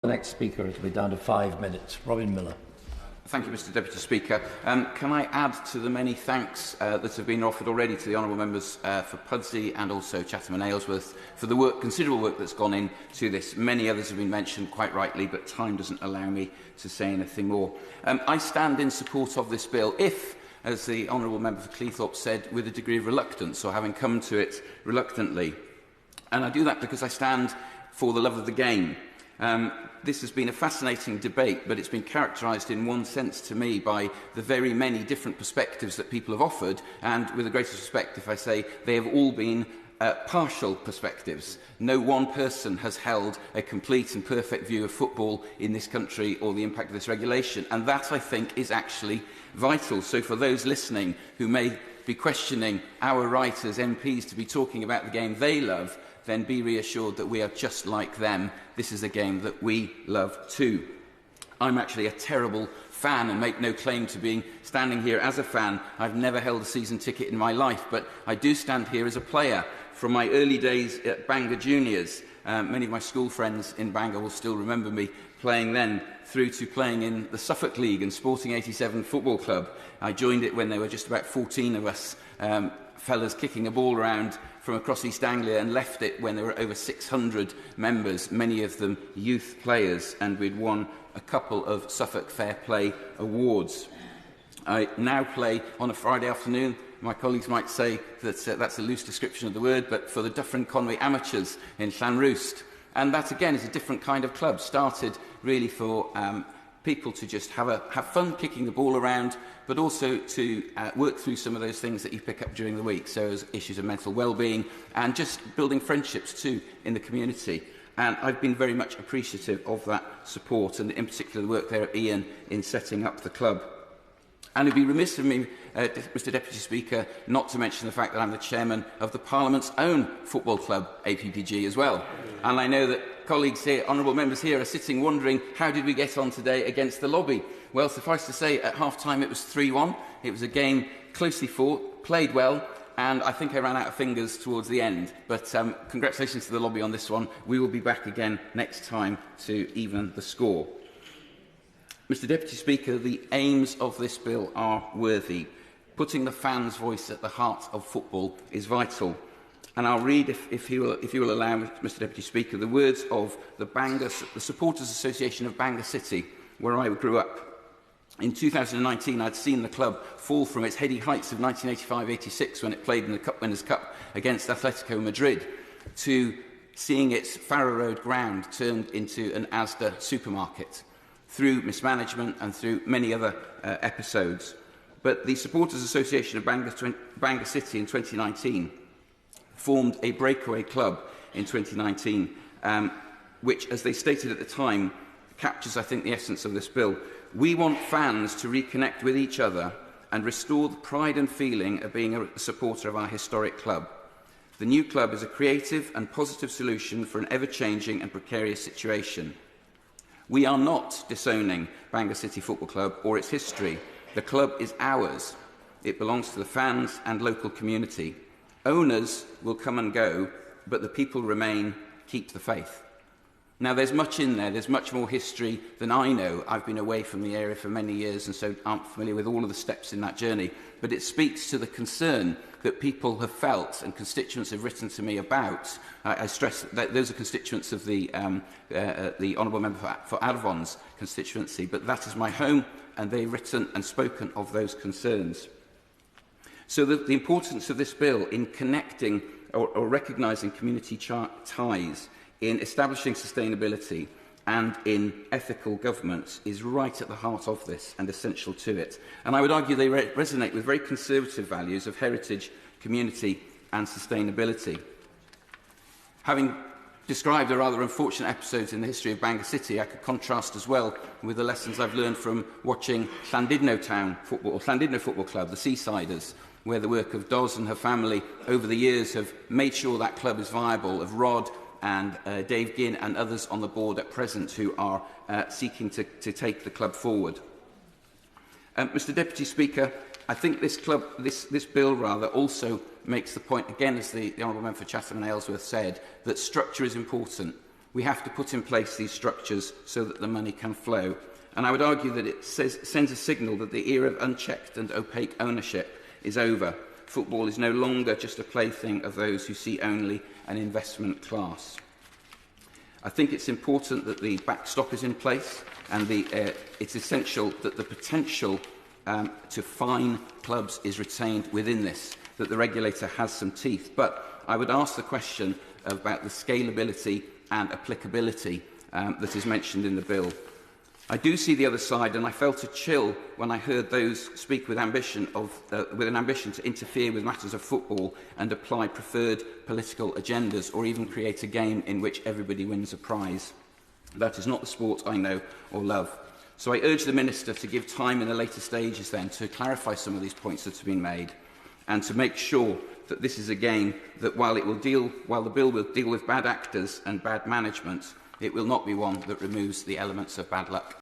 The next speaker, it'll be down to 5 minutes. Robin Miller. Thank you, Mr Deputy Speaker. Can I add to the many thanks that have been offered already to the honourable members for Pudsey and also Chatham and Aylesworth for the considerable work that's gone into this. Many others have been mentioned quite rightly, but time doesn't allow me to say anything more. I stand in support of this bill if, as the honourable member for Cleethorpes said, with a degree of reluctance, or having come to it reluctantly. And I do that because I stand for the love of the game. This has been a fascinating debate, but it's been characterised in one sense to me by the very many different perspectives that people have offered, and with the greatest respect, if I say, they have all been partial perspectives. No one person has held a complete and perfect view of football in this country or the impact of this regulation, and that, I think, is actually vital. So for those listening who may be questioning our right as MPs to be talking about the game they love, then be reassured that we are just like them. This is a game that we love too. I'm actually a terrible fan and make no claim to being standing here as a fan. I've never held a season ticket in my life, but I do stand here as a player. From my early days at Bangor Juniors, many of my school friends in Bangor will still remember me playing then, through to playing in the Suffolk League and Sporting 87 Football Club. I joined it when there were just about 14 of us fellas kicking a ball around from across East Anglia, and left it when there were over 600 members, many of them youth players, and we'd won a couple of Suffolk Fair Play awards. I now play on a Friday afternoon. My colleagues might say that that's a loose description of the word, but for the Dufferin Conway Amateurs in Llanrwst. And that, again, is a different kind of club, started really for people to just have fun kicking the ball around, but also to work through some of those things that you pick up during the week, so as issues of mental well-being and just building friendships too in the community. And I've been very much appreciative of that support, and in particular the work there at Ian in setting up the club. And it would be remiss of me, Mr Deputy Speaker, not to mention the fact that I'm the chairman of the Parliament's own football club, APPG, as well. And I know that colleagues here, honourable members here, are sitting wondering, how did we get on today against the lobby? Well, suffice to say, at half-time it was 3-1. It was a game closely fought, played well, and I think I ran out of fingers towards the end. But congratulations to the lobby on this one. We will be back again next time to even the score. Mr Deputy Speaker, the aims of this bill are worthy. Putting the fans' voice at the heart of football is vital. And I'll read, if you will allow, Mr Deputy Speaker, the words of the Supporters Association of Bangor City, where I grew up. In 2019, I'd seen the club fall from its heady heights of 1985-86 when it played in the Cup Winners' Cup against Atletico Madrid, to seeing its Farrow Road ground turned into an Asda supermarket, through mismanagement and through many other episodes. But the Supporters Association of Bangor City in 2019 formed a breakaway club in 2019, which, as they stated at the time, captures, I think, the essence of this bill. We want fans to reconnect with each other and restore the pride and feeling of being a supporter of our historic club. The new club is a creative and positive solution for an ever-changing and precarious situation. We are not disowning Bangor City Football Club or its history. The club is ours. It belongs to the fans and local community. Owners will come and go, but the people remain. Keep the faith. Now, there's much in there. There's much more history than I know. I've been away from the area for many years and so aren't familiar with all of the steps in that journey. But it speaks to the concern that people have felt and constituents have written to me about. I stress that those are constituents of the Honourable Member for Arfon's constituency, but that is my home, and they've written and spoken of those concerns. So the importance of this bill in connecting or recognising community ties, in establishing sustainability and in ethical government is right at the heart of this and essential to it. And I would argue they resonate with very conservative values of heritage, community and sustainability. Having described a rather unfortunate episodes in the history of Bangor City, I could contrast as well with the lessons I've learned from watching Llandudno Football Club, the Seasiders, where the work of Doz and her family over the years have made sure that club is viable, of Rod and Dave Ginn and others on the board at present who are seeking to take the club forward. Mr Deputy Speaker, I think this bill also makes the point, again, as the Honourable Member for Chatham and Aylesworth said, that structure is important. We have to put in place these structures so that the money can flow. And I would argue that it sends a signal that the era of unchecked and opaque ownership is over. Football is no longer just a plaything of those who see only an investment class. I think it's important that the backstop is in place, and it's essential that the potential to fine clubs is retained within this, that the regulator has some teeth. But I would ask the question about the scalability and applicability that is mentioned in the bill. I do see the other side, and I felt a chill when I heard those speak with an ambition to interfere with matters of football and apply preferred political agendas, or even create a game in which everybody wins a prize. That is not the sport I know or love. So I urge the Minister to give time in the later stages then to clarify some of these points that have been made, and to make sure that this is a game that, while the bill will deal with bad actors and bad management, it will not be one that removes the elements of bad luck.